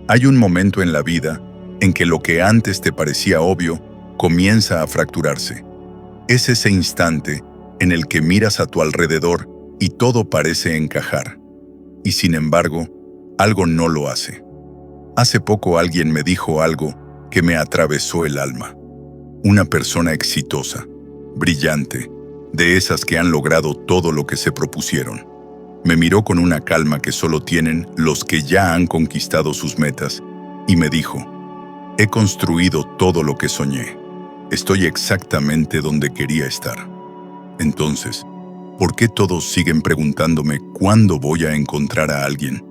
Hay un momento en la vida en que lo que antes te parecía obvio comienza a fracturarse. Es ese instante en el que miras a tu alrededor y todo parece encajar. Y sin embargo, algo no lo hace. Hace poco alguien me dijo algo que me atravesó el alma. Una persona exitosa, brillante, de esas que han logrado todo lo que se propusieron. Me miró con una calma que solo tienen los que ya han conquistado sus metas y me dijo: he construido todo lo que soñé. Estoy exactamente donde quería estar. Entonces, ¿por qué todos siguen preguntándome cuándo voy a encontrar a alguien?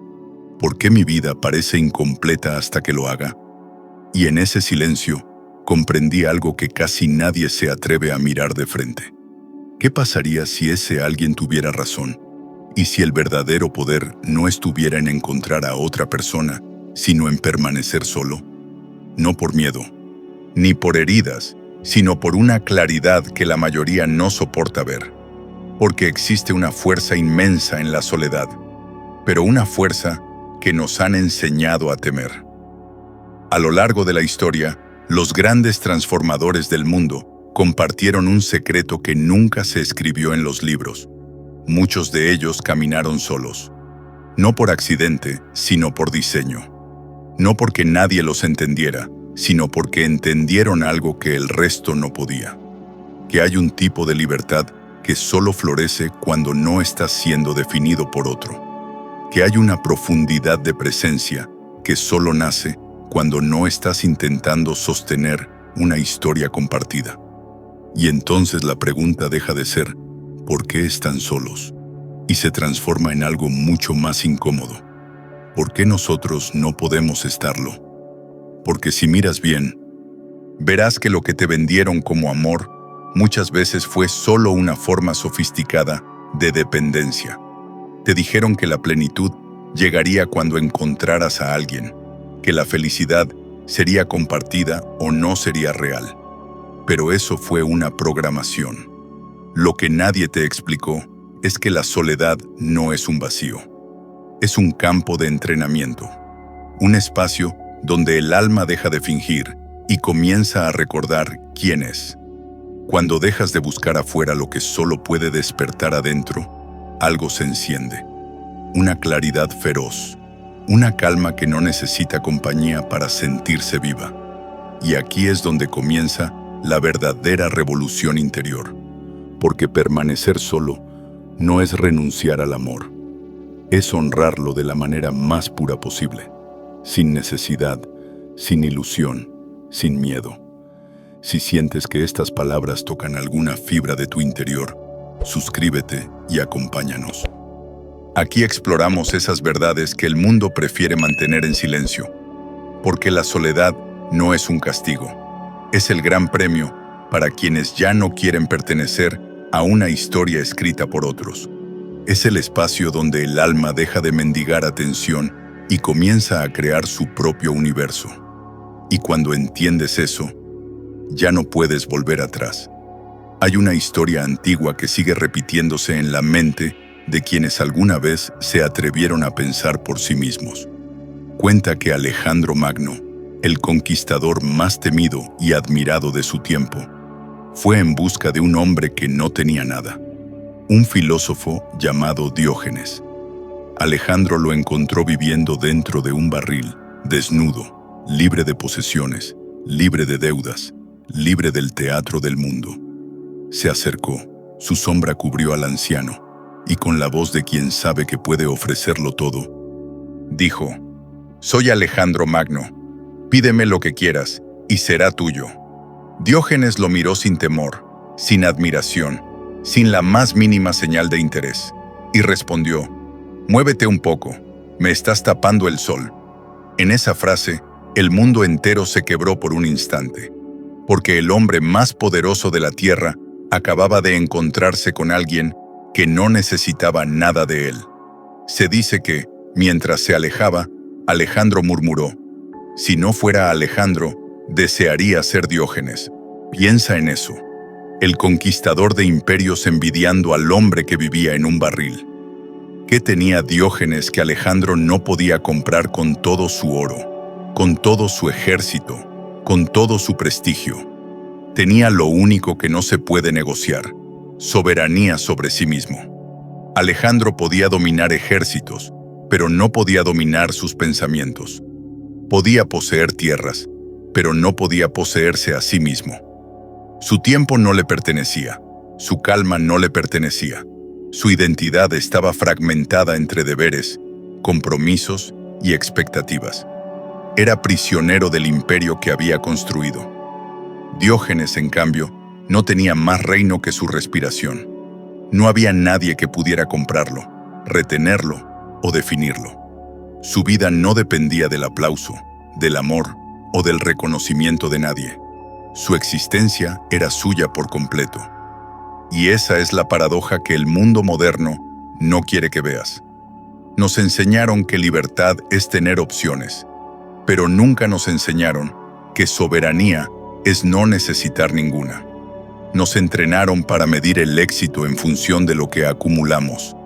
¿Por qué mi vida parece incompleta hasta que lo haga? Y en ese silencio, comprendí algo que casi nadie se atreve a mirar de frente. ¿Qué pasaría si ese alguien tuviera razón? ¿Y si el verdadero poder no estuviera en encontrar a otra persona, sino en permanecer solo? No por miedo, ni por heridas, sino por una claridad que la mayoría no soporta ver. Porque existe una fuerza inmensa en la soledad, pero una fuerza que nos han enseñado a temer. A lo largo de la historia, los grandes transformadores del mundo compartieron un secreto que nunca se escribió en los libros. Muchos de ellos caminaron solos. No por accidente, sino por diseño. No porque nadie los entendiera, sino porque entendieron algo que el resto no podía. Que hay un tipo de libertad que solo florece cuando no está siendo definido por otro. Que hay una profundidad de presencia que solo nace cuando no estás intentando sostener una historia compartida. Y entonces la pregunta deja de ser ¿por qué están solos? Y se transforma en algo mucho más incómodo. ¿Por qué nosotros no podemos estarlo? Porque si miras bien, verás que lo que te vendieron como amor muchas veces fue solo una forma sofisticada de dependencia. Te dijeron que la plenitud llegaría cuando encontraras a alguien, que la felicidad sería compartida o no sería real. Pero eso fue una programación. Lo que nadie te explicó es que la soledad no es un vacío. Es un campo de entrenamiento. Un espacio donde el alma deja de fingir y comienza a recordar quién es. Cuando dejas de buscar afuera lo que solo puede despertar adentro, algo se enciende. Una claridad feroz. Una calma que no necesita compañía para sentirse viva. Y aquí es donde comienza la verdadera revolución interior. Porque permanecer solo no es renunciar al amor. Es honrarlo de la manera más pura posible. Sin necesidad, sin ilusión, sin miedo. Si sientes que estas palabras tocan alguna fibra de tu interior, suscríbete y acompáñanos. Aquí exploramos esas verdades que el mundo prefiere mantener en silencio. Porque la soledad no es un castigo. Es el gran premio para quienes ya no quieren pertenecer a una historia escrita por otros. Es el espacio donde el alma deja de mendigar atención y comienza a crear su propio universo. Y cuando entiendes eso, ya no puedes volver atrás. Hay una historia antigua que sigue repitiéndose en la mente de quienes alguna vez se atrevieron a pensar por sí mismos. Cuenta que Alejandro Magno, el conquistador más temido y admirado de su tiempo, fue en busca de un hombre que no tenía nada. Un filósofo llamado Diógenes. Alejandro lo encontró viviendo dentro de un barril, desnudo, libre de posesiones, libre de deudas, libre del teatro del mundo. Se acercó, su sombra cubrió al anciano, y con la voz de quien sabe que puede ofrecerlo todo, dijo: «Soy Alejandro Magno, pídeme lo que quieras, y será tuyo». Diógenes lo miró sin temor, sin admiración, sin la más mínima señal de interés, y respondió: «Muévete un poco, me estás tapando el sol». En esa frase, el mundo entero se quebró por un instante, porque el hombre más poderoso de la tierra acababa de encontrarse con alguien que no necesitaba nada de él. Se dice que, mientras se alejaba, Alejandro murmuró: «Si no fuera Alejandro, desearía ser Diógenes». Piensa en eso. El conquistador de imperios envidiando al hombre que vivía en un barril. ¿Qué tenía Diógenes que Alejandro no podía comprar con todo su oro? con todo su ejército, con todo su prestigio. Tenía lo único que no se puede negociar: soberanía sobre sí mismo. Alejandro podía dominar ejércitos, pero no podía dominar sus pensamientos. Podía poseer tierras, pero no podía poseerse a sí mismo. Su tiempo no le pertenecía, su calma no le pertenecía. Su identidad estaba fragmentada entre deberes, compromisos y expectativas. Era prisionero del imperio que había construido. Diógenes, en cambio, no tenía más reino que su respiración. No había nadie que pudiera comprarlo, retenerlo o definirlo. Su vida no dependía del aplauso, del amor o del reconocimiento de nadie. Su existencia era suya por completo. Y esa es la paradoja que el mundo moderno no quiere que veas. Nos enseñaron que libertad es tener opciones, pero nunca nos enseñaron que soberanía es no necesitar ninguna. Nos entrenaron para medir el éxito en función de lo que acumulamos,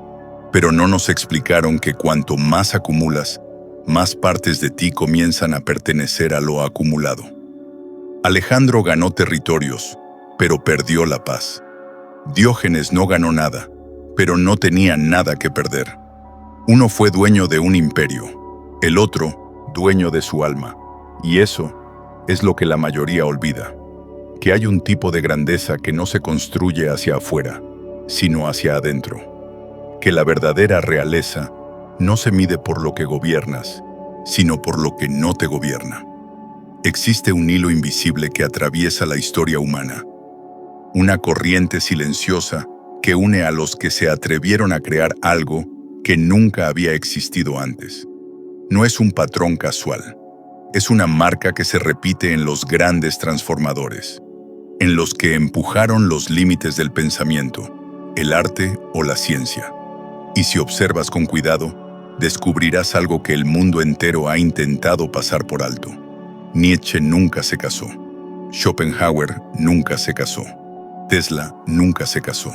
pero no nos explicaron que cuanto más acumulas, más partes de ti comienzan a pertenecer a lo acumulado. Alejandro ganó territorios, pero perdió la paz. Diógenes no ganó nada, pero no tenía nada que perder. Uno fue dueño de un imperio, el otro dueño de su alma. Y eso es lo que la mayoría olvida: que hay un tipo de grandeza que no se construye hacia afuera, sino hacia adentro. Que la verdadera realeza no se mide por lo que gobiernas, sino por lo que no te gobierna. Existe un hilo invisible que atraviesa la historia humana. Una corriente silenciosa que une a los que se atrevieron a crear algo que nunca había existido antes. No es un patrón casual. Es una marca que se repite en los grandes transformadores, en los que empujaron los límites del pensamiento, el arte o la ciencia. Y si observas con cuidado, descubrirás algo que el mundo entero ha intentado pasar por alto. Nietzsche nunca se casó. Schopenhauer nunca se casó. Tesla nunca se casó.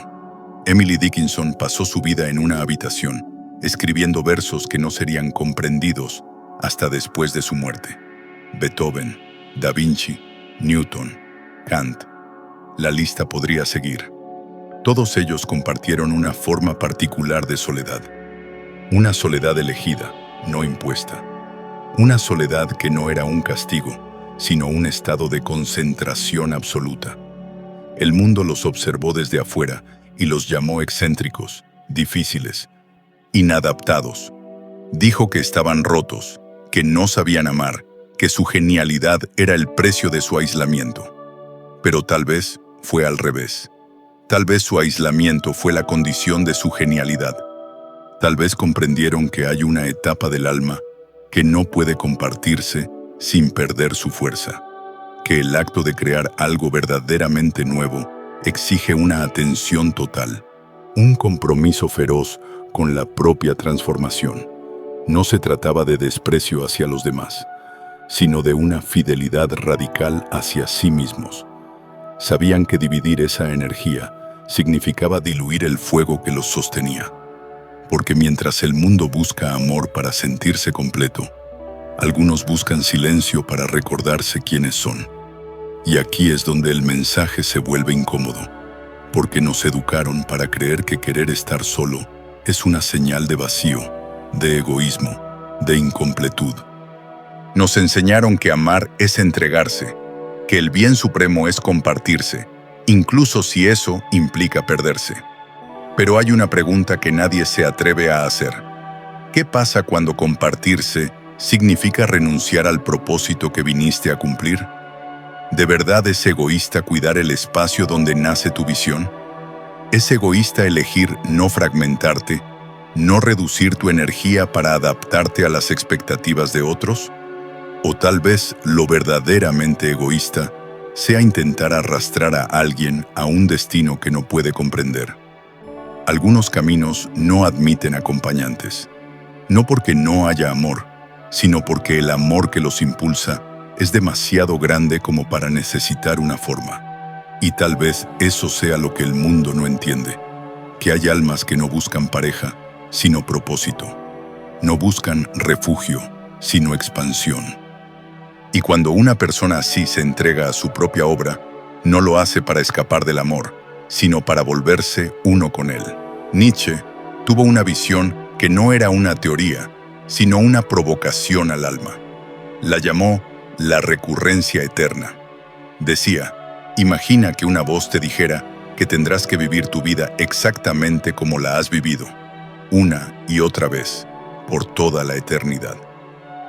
Emily Dickinson pasó su vida en una habitación, escribiendo versos que no serían comprendidos hasta después de su muerte. Beethoven, Da Vinci, Newton, Kant. La lista podría seguir. Todos ellos compartieron una forma particular de soledad. Una soledad elegida, no impuesta. Una soledad que no era un castigo, sino un estado de concentración absoluta. El mundo los observó desde afuera y los llamó excéntricos, difíciles, inadaptados. Dijo que estaban rotos, que no sabían amar, que su genialidad era el precio de su aislamiento. Pero tal vez fue al revés. Tal vez su aislamiento fue la condición de su genialidad. Tal vez comprendieron que hay una etapa del alma que no puede compartirse sin perder su fuerza, que el acto de crear algo verdaderamente nuevo exige una atención total, un compromiso feroz con la propia transformación. No se trataba de desprecio hacia los demás, sino de una fidelidad radical hacia sí mismos. Sabían que dividir esa energía significaba diluir el fuego que los sostenía. Porque mientras el mundo busca amor para sentirse completo, algunos buscan silencio para recordarse quiénes son. Y aquí es donde el mensaje se vuelve incómodo, porque nos educaron para creer que querer estar solo es una señal de vacío, de egoísmo, de incompletud. Nos enseñaron que amar es entregarse, que el bien supremo es compartirse, incluso si eso implica perderse. Pero hay una pregunta que nadie se atreve a hacer. ¿Qué pasa cuando compartirse significa renunciar al propósito que viniste a cumplir? ¿De verdad es egoísta cuidar el espacio donde nace tu visión? ¿Es egoísta elegir no fragmentarte, no reducir tu energía para adaptarte a las expectativas de otros? O tal vez lo verdaderamente egoísta sea intentar arrastrar a alguien a un destino que no puede comprender. Algunos caminos no admiten acompañantes, no porque no haya amor, sino porque el amor que los impulsa es demasiado grande como para necesitar una forma. Y tal vez eso sea lo que el mundo no entiende, que hay almas que no buscan pareja, sino propósito. No buscan refugio, sino expansión. Y cuando una persona así se entrega a su propia obra, no lo hace para escapar del amor, sino para volverse uno con él. Nietzsche tuvo una visión que no era una teoría, sino una provocación al alma. La llamó la recurrencia eterna. Decía, imagina que una voz te dijera que tendrás que vivir tu vida exactamente como la has vivido, una y otra vez, por toda la eternidad.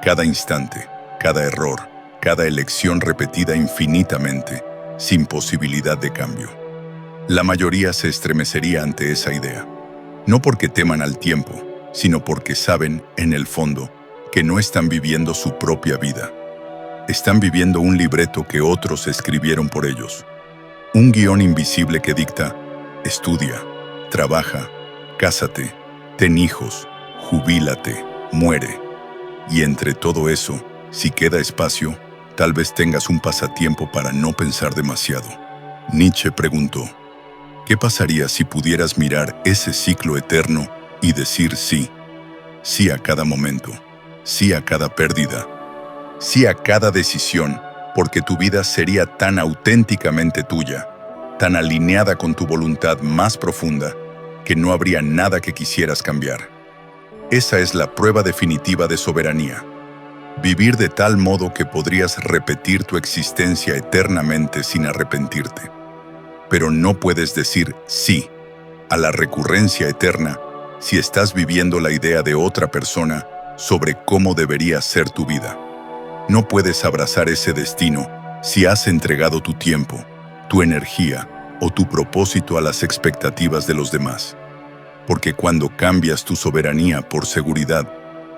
Cada instante, cada error, cada elección repetida infinitamente, sin posibilidad de cambio. La mayoría se estremecería ante esa idea, no porque teman al tiempo, sino porque saben, en el fondo, que no están viviendo su propia vida. Están viviendo un libreto que otros escribieron por ellos. Un guión invisible que dicta, estudia, trabaja, cásate, ten hijos, jubílate, muere. Y entre todo eso, si queda espacio, tal vez tengas un pasatiempo para no pensar demasiado. Nietzsche preguntó, ¿qué pasaría si pudieras mirar ese ciclo eterno y decir sí? Sí a cada momento, sí a cada pérdida, sí a cada decisión, porque tu vida sería tan auténticamente tuya, tan alineada con tu voluntad más profunda, que no habría nada que quisieras cambiar. Esa es la prueba definitiva de soberanía. Vivir de tal modo que podrías repetir tu existencia eternamente sin arrepentirte. Pero no puedes decir sí a la recurrencia eterna si estás viviendo la idea de otra persona sobre cómo debería ser tu vida. No puedes abrazar ese destino si has entregado tu tiempo, tu energía o tu propósito a las expectativas de los demás. Porque cuando cambias tu soberanía por seguridad,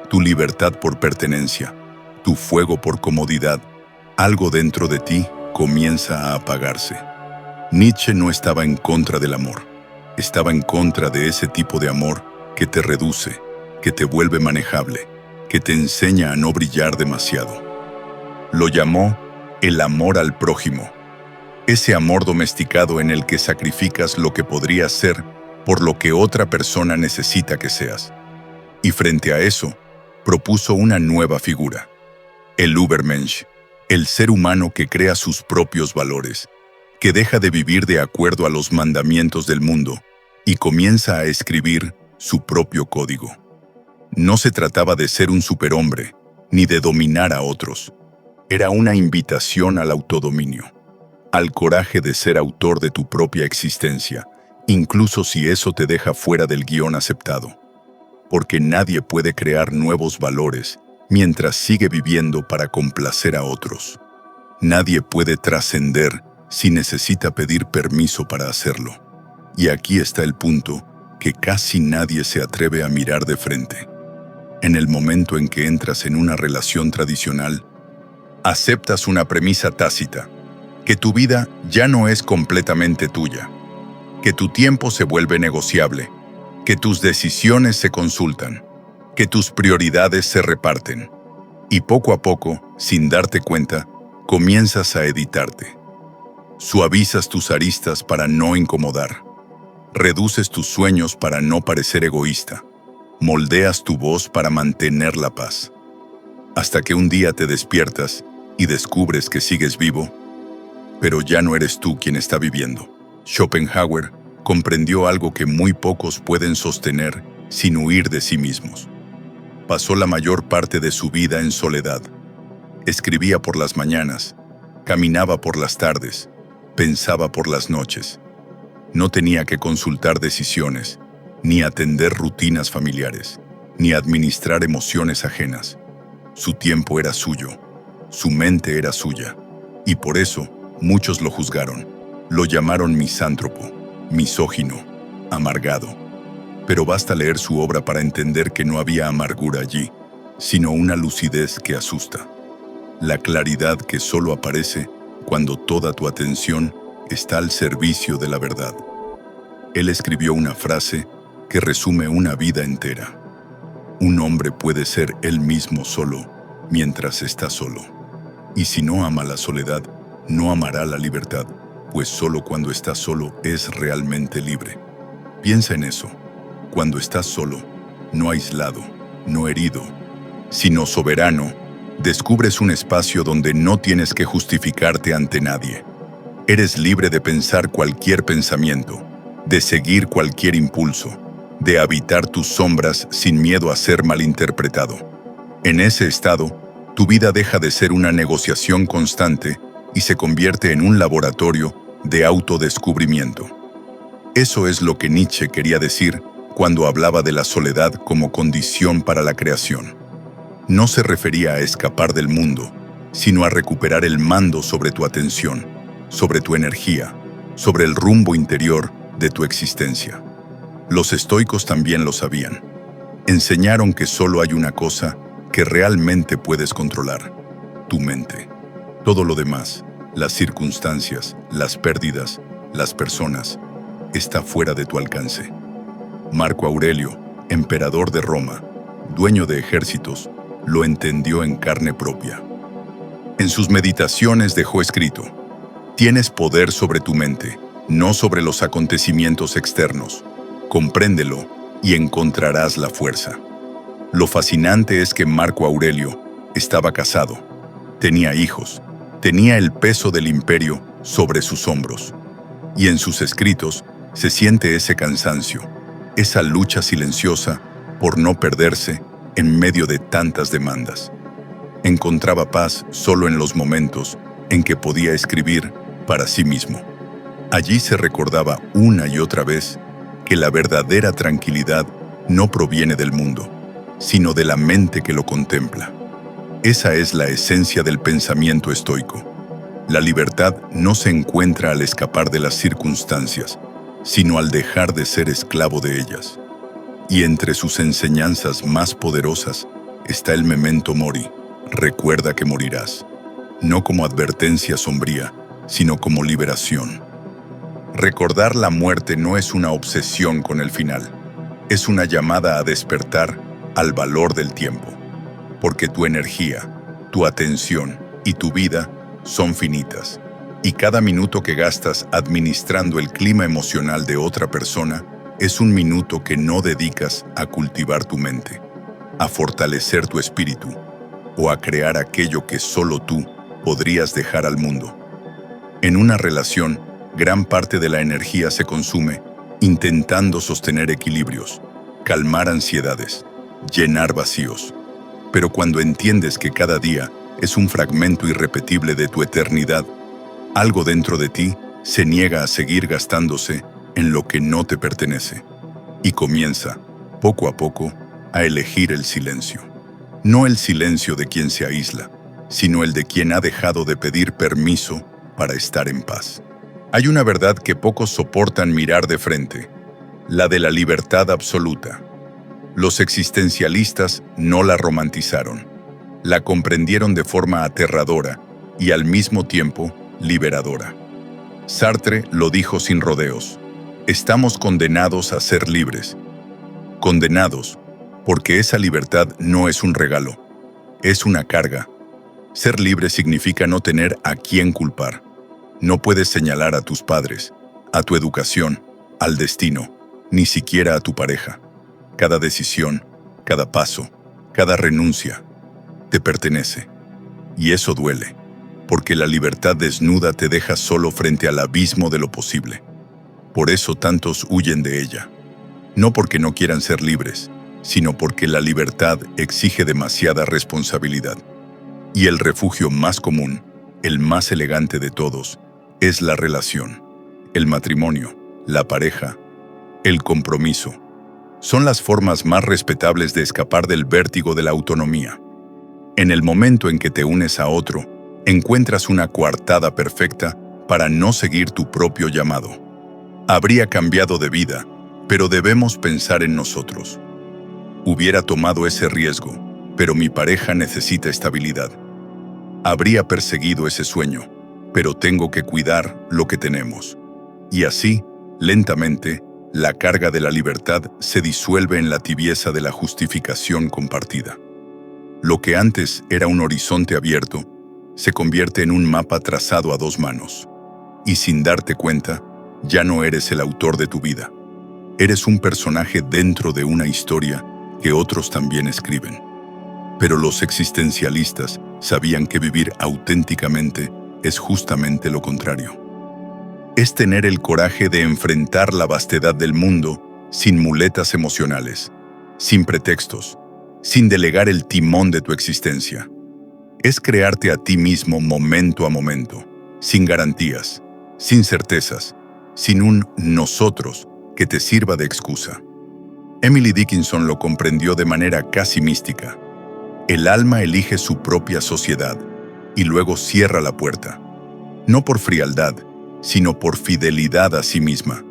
tu libertad por pertenencia, tu fuego por comodidad, algo dentro de ti comienza a apagarse. Nietzsche no estaba en contra del amor, estaba en contra de ese tipo de amor que te reduce, que te vuelve manejable, que te enseña a no brillar demasiado. Lo llamó el amor al prójimo, ese amor domesticado en el que sacrificas lo que podrías ser por lo que otra persona necesita que seas. Y frente a eso, propuso una nueva figura, el Übermensch, el ser humano que crea sus propios valores, que deja de vivir de acuerdo a los mandamientos del mundo y comienza a escribir su propio código. No se trataba de ser un superhombre, ni de dominar a otros. Era una invitación al autodominio, al coraje de ser autor de tu propia existencia, incluso si eso te deja fuera del guión aceptado. Porque nadie puede crear nuevos valores mientras sigue viviendo para complacer a otros. Nadie puede trascender si necesita pedir permiso para hacerlo. Y aquí está el punto que casi nadie se atreve a mirar de frente. En el momento en que entras en una relación tradicional, aceptas una premisa tácita, que tu vida ya no es completamente tuya, que tu tiempo se vuelve negociable, que tus decisiones se consultan, que tus prioridades se reparten. Y poco a poco, sin darte cuenta, comienzas a editarte. Suavizas tus aristas para no incomodar. Reduces tus sueños para no parecer egoísta. Moldeas tu voz para mantener la paz. Hasta que un día te despiertas y descubres que sigues vivo, pero ya no eres tú quien está viviendo. Schopenhauer comprendió algo que muy pocos pueden sostener sin huir de sí mismos. Pasó la mayor parte de su vida en soledad. Escribía por las mañanas, caminaba por las tardes, pensaba por las noches. No tenía que consultar decisiones, ni atender rutinas familiares, ni administrar emociones ajenas. Su tiempo era suyo, su mente era suya, y por eso muchos lo juzgaron. Lo llamaron misántropo, misógino, amargado. Pero basta leer su obra para entender que no había amargura allí, sino una lucidez que asusta. La claridad que solo aparece cuando toda tu atención está al servicio de la verdad. Él escribió una frase que resume una vida entera. Un hombre puede ser él mismo solo mientras está solo. Y si no ama la soledad, no amará la libertad, pues solo cuando está solo es realmente libre. Piensa en eso. Cuando estás solo, no aislado, no herido, sino soberano, Descubres un espacio donde no tienes que justificarte ante nadie. Eres libre de pensar cualquier pensamiento, de seguir cualquier impulso, de habitar tus sombras sin miedo a ser malinterpretado. En ese estado, tu vida deja de ser una negociación constante y se convierte en un laboratorio de autodescubrimiento. Eso es lo que Nietzsche quería decir cuando hablaba de la soledad como condición para la creación. No se refería a escapar del mundo, sino a recuperar el mando sobre tu atención, sobre tu energía, sobre el rumbo interior de tu existencia. Los estoicos también lo sabían. Enseñaron que solo hay una cosa que realmente puedes controlar: tu mente. Todo lo demás, las circunstancias, las pérdidas, las personas, está fuera de tu alcance. Marco Aurelio, emperador de Roma, dueño de ejércitos, lo entendió en carne propia. En sus meditaciones dejó escrito: tienes poder sobre tu mente, no sobre los acontecimientos externos. Compréndelo y encontrarás la fuerza. Lo fascinante es que Marco Aurelio estaba casado, tenía hijos, tenía el peso del imperio sobre sus hombros. Y en sus escritos se siente ese cansancio, esa lucha silenciosa por no perderse en medio de tantas demandas. Encontraba paz solo en los momentos en que podía escribir para sí mismo. Allí se recordaba una y otra vez que la verdadera tranquilidad no proviene del mundo, sino de la mente que lo contempla. Esa es la esencia del pensamiento estoico. La libertad no se encuentra al escapar de las circunstancias, sino al dejar de ser esclavo de ellas. Y entre sus enseñanzas más poderosas está el memento mori: recuerda que morirás, no como advertencia sombría, sino como liberación. Recordar la muerte no es una obsesión con el final, es una llamada a despertar al valor del tiempo, porque tu energía, tu atención y tu vida son finitas, y cada minuto que gastas administrando el clima emocional de otra persona es un minuto que no dedicas a cultivar tu mente, a fortalecer tu espíritu o a crear aquello que solo tú podrías dejar al mundo. En una relación, gran parte de la energía se consume intentando sostener equilibrios, calmar ansiedades, llenar vacíos. Pero cuando entiendes que cada día es un fragmento irrepetible de tu eternidad, algo dentro de ti se niega a seguir gastándose en lo que no te pertenece, y comienza, poco a poco, a elegir el silencio. No el silencio de quien se aísla, sino el de quien ha dejado de pedir permiso para estar en paz. Hay una verdad que pocos soportan mirar de frente: la de la libertad absoluta. Los existencialistas no la romantizaron, la comprendieron de forma aterradora y al mismo tiempo liberadora. Sartre lo dijo sin rodeos: estamos condenados a ser libres. Condenados, porque esa libertad no es un regalo, es una carga. Ser libre significa no tener a quién culpar. No puedes señalar a tus padres, a tu educación, al destino, ni siquiera a tu pareja. Cada decisión, cada paso, cada renuncia, te pertenece. Y eso duele, porque la libertad desnuda te deja solo frente al abismo de lo posible. Por eso tantos huyen de ella. No porque no quieran ser libres, sino porque la libertad exige demasiada responsabilidad. Y el refugio más común, el más elegante de todos, es la relación, el matrimonio, la pareja, el compromiso. Son las formas más respetables de escapar del vértigo de la autonomía. En el momento en que te unes a otro, encuentras una coartada perfecta para no seguir tu propio llamado. Habría cambiado de vida, pero debemos pensar en nosotros. Hubiera tomado ese riesgo, pero mi pareja necesita estabilidad. Habría perseguido ese sueño, pero tengo que cuidar lo que tenemos. Y así, lentamente, la carga de la libertad se disuelve en la tibieza de la justificación compartida. Lo que antes era un horizonte abierto, se convierte en un mapa trazado a dos manos. Y sin darte cuenta, ya no eres el autor de tu vida. Eres un personaje dentro de una historia que otros también escriben. Pero los existencialistas sabían que vivir auténticamente es justamente lo contrario. Es tener el coraje de enfrentar la vastedad del mundo sin muletas emocionales, sin pretextos, sin delegar el timón de tu existencia. Es crearte a ti mismo momento a momento, sin garantías, sin certezas, sin un nosotros que te sirva de excusa. Emily Dickinson lo comprendió de manera casi mística. El alma elige su propia sociedad y luego cierra la puerta, no por frialdad, sino por fidelidad a sí misma,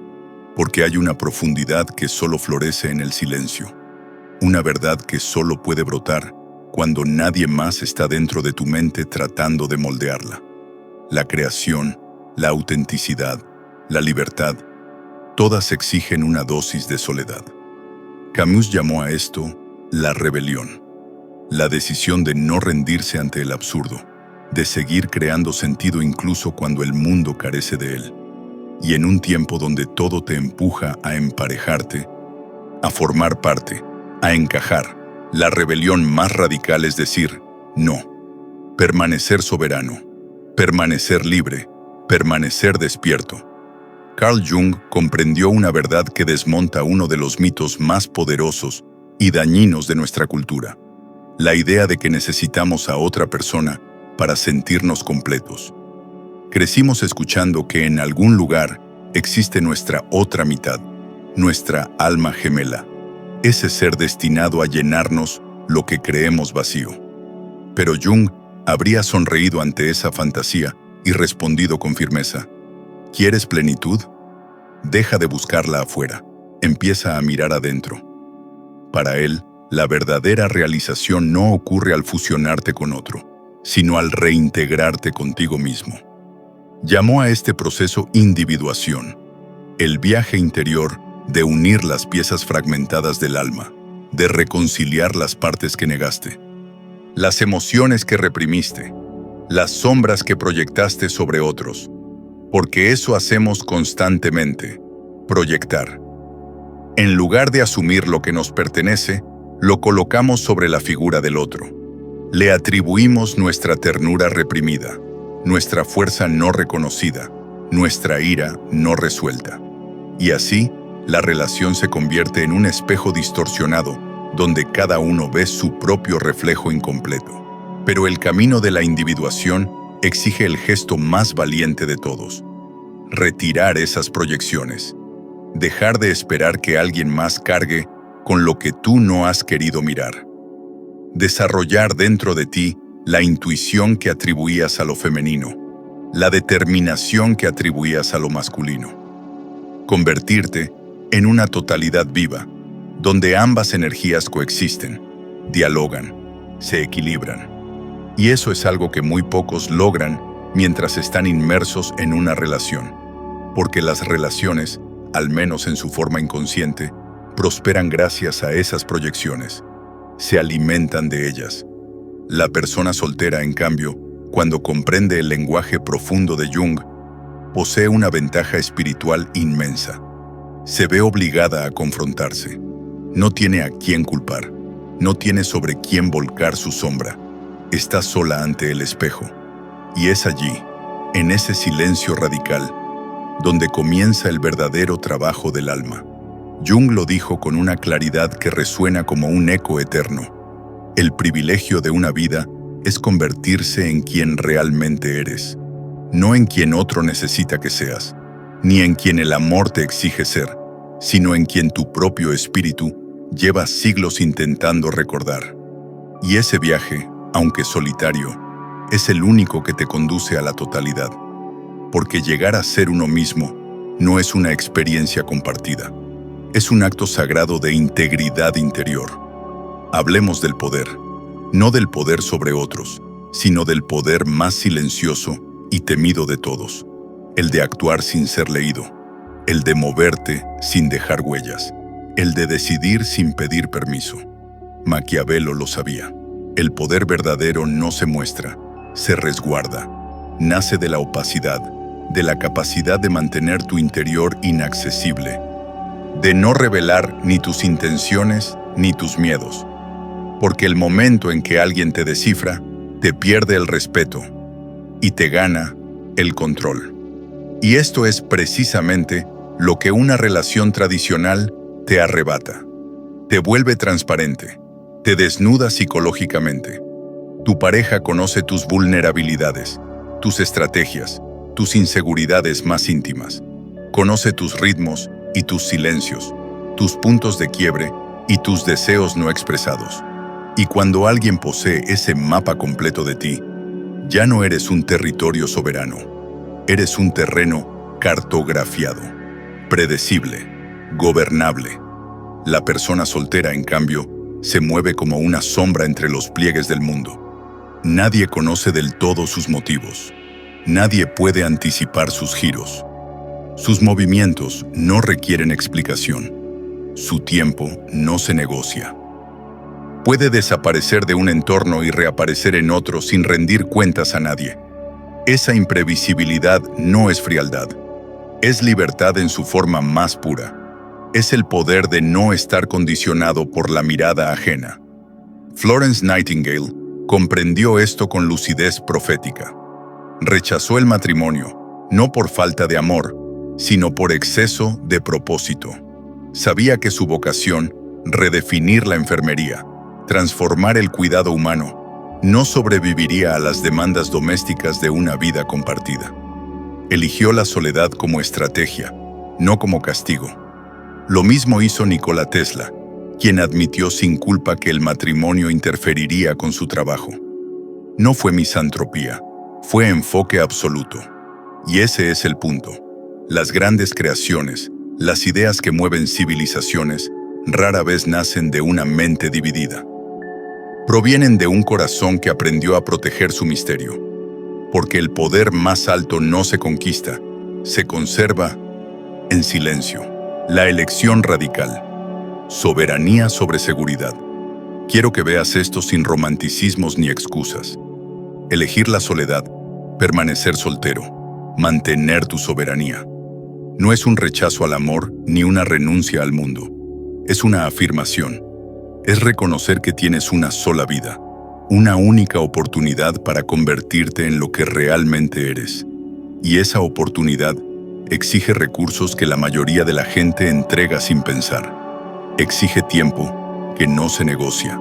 porque hay una profundidad que solo florece en el silencio, una verdad que solo puede brotar cuando nadie más está dentro de tu mente tratando de moldearla. La creación, la autenticidad, la libertad, todas exigen una dosis de soledad. Camus llamó a esto la rebelión, la decisión de no rendirse ante el absurdo, de seguir creando sentido incluso cuando el mundo carece de él. Y en un tiempo donde todo te empuja a emparejarte, a formar parte, a encajar, la rebelión más radical es decir, no. Permanecer soberano, permanecer libre, permanecer despierto. Carl Jung comprendió una verdad que desmonta uno de los mitos más poderosos y dañinos de nuestra cultura: la idea de que necesitamos a otra persona para sentirnos completos. Crecimos escuchando que en algún lugar existe nuestra otra mitad, nuestra alma gemela, ese ser destinado a llenarnos lo que creemos vacío. Pero Jung habría sonreído ante esa fantasía y respondido con firmeza: ¿quieres plenitud? Deja de buscarla afuera, empieza a mirar adentro. Para él, la verdadera realización no ocurre al fusionarte con otro, sino al reintegrarte contigo mismo. Llamó a este proceso individuación, el viaje interior de unir las piezas fragmentadas del alma, de reconciliar las partes que negaste, las emociones que reprimiste, las sombras que proyectaste sobre otros, porque eso hacemos constantemente, proyectar. En lugar de asumir lo que nos pertenece, lo colocamos sobre la figura del otro. Le atribuimos nuestra ternura reprimida, nuestra fuerza no reconocida, nuestra ira no resuelta. Y así, la relación se convierte en un espejo distorsionado, donde cada uno ve su propio reflejo incompleto. Pero el camino de la individuación exige el gesto más valiente de todos: retirar esas proyecciones, dejar de esperar que alguien más cargue con lo que tú no has querido mirar. Desarrollar dentro de ti la intuición que atribuías a lo femenino, la determinación que atribuías a lo masculino. Convertirte en una totalidad viva, donde ambas energías coexisten, dialogan, se equilibran. Y eso es algo que muy pocos logran mientras están inmersos en una relación, porque las relaciones, al menos en su forma inconsciente, prosperan gracias a esas proyecciones, se alimentan de ellas. La persona soltera, en cambio, cuando comprende el lenguaje profundo de Jung, posee una ventaja espiritual inmensa. Se ve obligada a confrontarse. No tiene a quién culpar, no tiene sobre quién volcar su sombra. Está sola ante el espejo. Y es allí, en ese silencio radical, donde comienza el verdadero trabajo del alma. Jung lo dijo con una claridad que resuena como un eco eterno: el privilegio de una vida es convertirse en quien realmente eres, no en quien otro necesita que seas, ni en quien el amor te exige ser, sino en quien tu propio espíritu lleva siglos intentando recordar. Y ese viaje, aunque solitario, es el único que te conduce a la totalidad, porque llegar a ser uno mismo no es una experiencia compartida, es un acto sagrado de integridad interior. Hablemos del poder, no del poder sobre otros, sino del poder más silencioso y temido de todos, el de actuar sin ser leído, el de moverte sin dejar huellas, el de decidir sin pedir permiso. Maquiavelo lo sabía. El poder verdadero no se muestra, se resguarda. Nace de la opacidad, de la capacidad de mantener tu interior inaccesible, de no revelar ni tus intenciones ni tus miedos. Porque el momento en que alguien te descifra, te pierde el respeto y te gana el control. Y esto es precisamente lo que una relación tradicional te arrebata. Te vuelve transparente, te desnuda psicológicamente. Tu pareja conoce tus vulnerabilidades, tus estrategias, tus inseguridades más íntimas. Conoce tus ritmos y tus silencios, tus puntos de quiebre y tus deseos no expresados. Y cuando alguien posee ese mapa completo de ti, ya no eres un territorio soberano. Eres un terreno cartografiado, predecible, gobernable. La persona soltera, en cambio, se mueve como una sombra entre los pliegues del mundo. Nadie conoce del todo sus motivos. Nadie puede anticipar sus giros. Sus movimientos no requieren explicación. Su tiempo no se negocia. Puede desaparecer de un entorno y reaparecer en otro sin rendir cuentas a nadie. Esa imprevisibilidad no es frialdad. Es libertad en su forma más pura. Es el poder de no estar condicionado por la mirada ajena. Florence Nightingale comprendió esto con lucidez profética. Rechazó el matrimonio, no por falta de amor, sino por exceso de propósito. Sabía que su vocación, redefinir la enfermería, transformar el cuidado humano, no sobreviviría a las demandas domésticas de una vida compartida. Eligió la soledad como estrategia, no como castigo. Lo mismo hizo Nikola Tesla, quien admitió sin culpa que el matrimonio interferiría con su trabajo. No fue misantropía, fue enfoque absoluto. Y ese es el punto. Las grandes creaciones, las ideas que mueven civilizaciones, rara vez nacen de una mente dividida. Provienen de un corazón que aprendió a proteger su misterio. Porque el poder más alto no se conquista, se conserva en silencio. La elección radical. Soberanía sobre seguridad. Quiero que veas esto sin romanticismos ni excusas. Elegir la soledad, permanecer soltero, mantener tu soberanía. No es un rechazo al amor ni una renuncia al mundo. Es una afirmación. Es reconocer que tienes una sola vida, una única oportunidad para convertirte en lo que realmente eres. Y esa oportunidad exige recursos que la mayoría de la gente entrega sin pensar. Exige tiempo que no se negocia,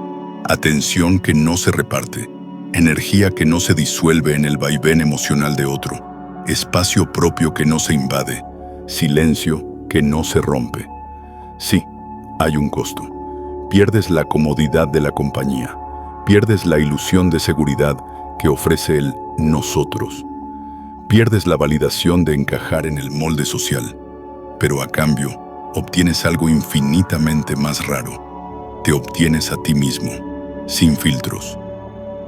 atención que no se reparte, energía que no se disuelve en el vaivén emocional de otro, espacio propio que no se invade, silencio que no se rompe. Sí, hay un costo. Pierdes la comodidad de la compañía. Pierdes la ilusión de seguridad que ofrece el nosotros. Pierdes la validación de encajar en el molde social. Pero a cambio, obtienes algo infinitamente más raro. Te obtienes a ti mismo, sin filtros,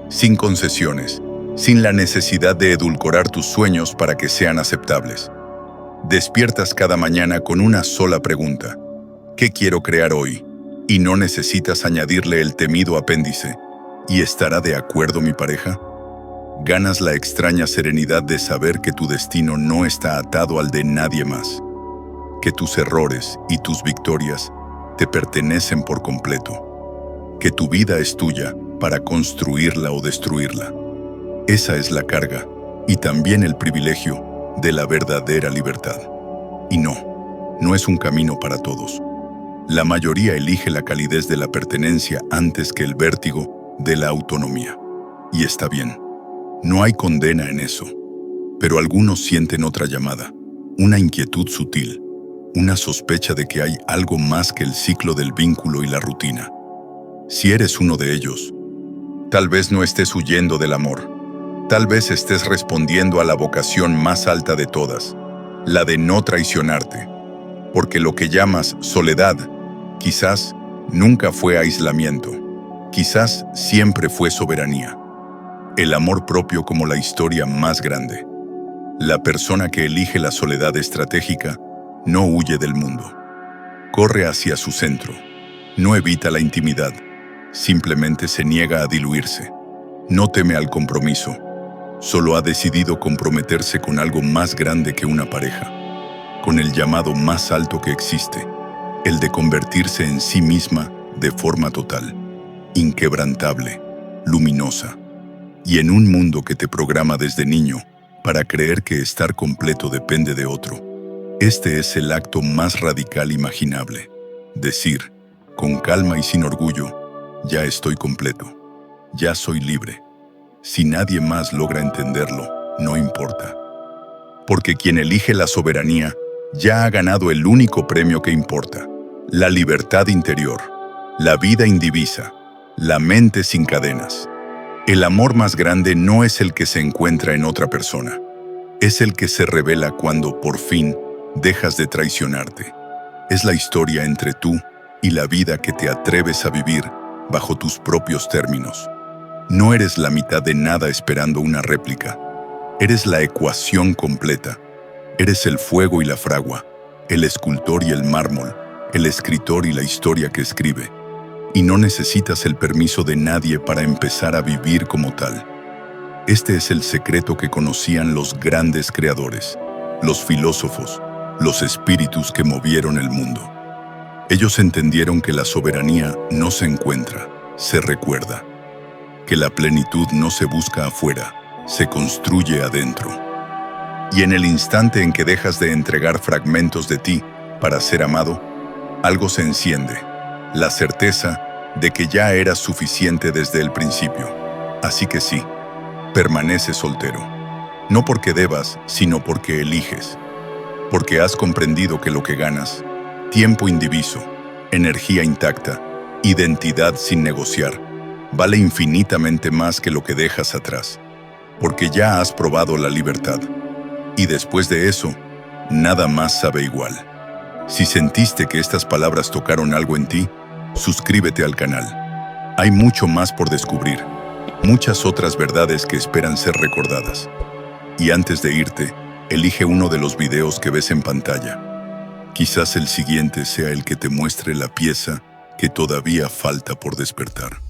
sin concesiones, sin la necesidad de edulcorar tus sueños para que sean aceptables. Despiertas cada mañana con una sola pregunta. ¿Qué quiero crear hoy? Y no necesitas añadirle el temido apéndice. ¿Y estará de acuerdo mi pareja? Ganas la extraña serenidad de saber que tu destino no está atado al de nadie más. Que tus errores y tus victorias te pertenecen por completo. Que tu vida es tuya para construirla o destruirla. Esa es la carga y también el privilegio de la verdadera libertad. Y no es un camino para todos. La mayoría elige la calidez de la pertenencia antes que el vértigo de la autonomía. Y está bien, no hay condena en eso. Pero algunos sienten otra llamada, una inquietud sutil, una sospecha de que hay algo más que el ciclo del vínculo y la rutina. Si eres uno de ellos, tal vez no estés huyendo del amor. Tal vez estés respondiendo a la vocación más alta de todas, la de no traicionarte. Porque lo que llamas soledad, quizás nunca fue aislamiento. Quizás siempre fue soberanía. El amor propio como la historia más grande. La persona que elige la soledad estratégica no huye del mundo. Corre hacia su centro. No evita la intimidad. Simplemente se niega a diluirse. No teme al compromiso. Solo ha decidido comprometerse con algo más grande que una pareja. Con el llamado más alto que existe. El de convertirse en sí misma de forma total. Inquebrantable. Luminosa. Y en un mundo que te programa desde niño para creer que estar completo depende de otro, este es el acto más radical imaginable. Decir, con calma y sin orgullo, ya estoy completo, ya soy libre. Si nadie más logra entenderlo, no importa. Porque quien elige la soberanía ya ha ganado el único premio que importa: la libertad interior, la vida indivisa, la mente sin cadenas. El amor más grande no es el que se encuentra en otra persona, es el que se revela cuando, por fin, dejas de traicionarte. Es la historia entre tú y la vida que te atreves a vivir bajo tus propios términos. No eres la mitad de nada esperando una réplica. Eres la ecuación completa. Eres el fuego y la fragua, el escultor y el mármol, el escritor y la historia que escribe. Y no necesitas el permiso de nadie para empezar a vivir como tal. Este es el secreto que conocían los grandes creadores, los filósofos, los espíritus que movieron el mundo. Ellos entendieron que la soberanía no se encuentra, se recuerda. Que la plenitud no se busca afuera, se construye adentro. Y en el instante en que dejas de entregar fragmentos de ti para ser amado, algo se enciende, la certeza de que ya eras suficiente desde el principio. Así que sí, permanece soltero. No porque debas, sino porque eliges. Porque has comprendido que lo que ganas, tiempo indiviso, energía intacta, identidad sin negociar, vale infinitamente más que lo que dejas atrás. Porque ya has probado la libertad. Y después de eso, nada más sabe igual. Si sentiste que estas palabras tocaron algo en ti, suscríbete al canal. Hay mucho más por descubrir, muchas otras verdades que esperan ser recordadas. Y antes de irte, elige uno de los videos que ves en pantalla. Quizás el siguiente sea el que te muestre la pieza que todavía falta por despertar.